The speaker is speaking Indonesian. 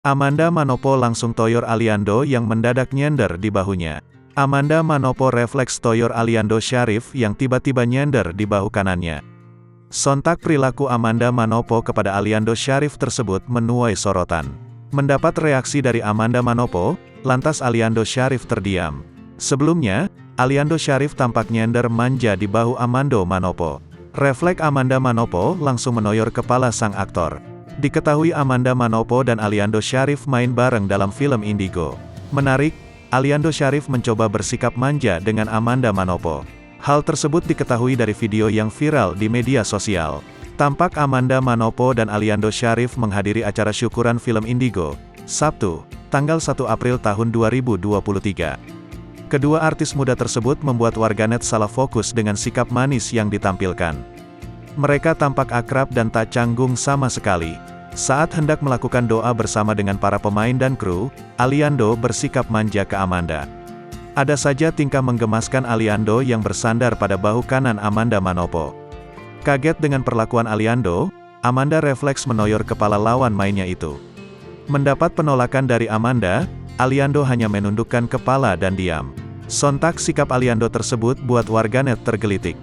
Amanda Manopo langsung toyor Aliando yang mendadak nyender di bahunya. Amanda Manopo refleks toyor Aliando Syarif yang tiba-tiba nyender di bahu kanannya. Sontak perilaku Amanda Manopo kepada Aliando Syarif tersebut menuai sorotan. Mendapat reaksi dari Amanda Manopo, lantas Aliando Syarif terdiam. Sebelumnya, Aliando Syarif tampak nyender manja di bahu Amanda Manopo. Refleks Amanda Manopo langsung menoyor kepala sang aktor. Diketahui Amanda Manopo dan Aliando Syarif main bareng dalam film Indigo. Menarik, Aliando Syarif mencoba bersikap manja dengan Amanda Manopo. Hal tersebut diketahui dari video yang viral di media sosial. Tampak Amanda Manopo dan Aliando Syarif menghadiri acara syukuran film Indigo, Sabtu, tanggal 1 April tahun 2023. Kedua artis muda tersebut membuat warganet salah fokus dengan sikap manis yang ditampilkan. Mereka tampak akrab dan tak canggung sama sekali. Saat hendak melakukan doa bersama dengan para pemain dan kru, Aliando bersikap manja ke Amanda. Ada saja tingkah menggemaskan Aliando yang bersandar pada bahu kanan Amanda Manopo. Kaget dengan perlakuan Aliando, Amanda refleks menoyor kepala lawan mainnya itu. Mendapat penolakan dari Amanda, Aliando hanya menundukkan kepala dan diam. Sontak sikap Aliando tersebut buat warganet tergelitik.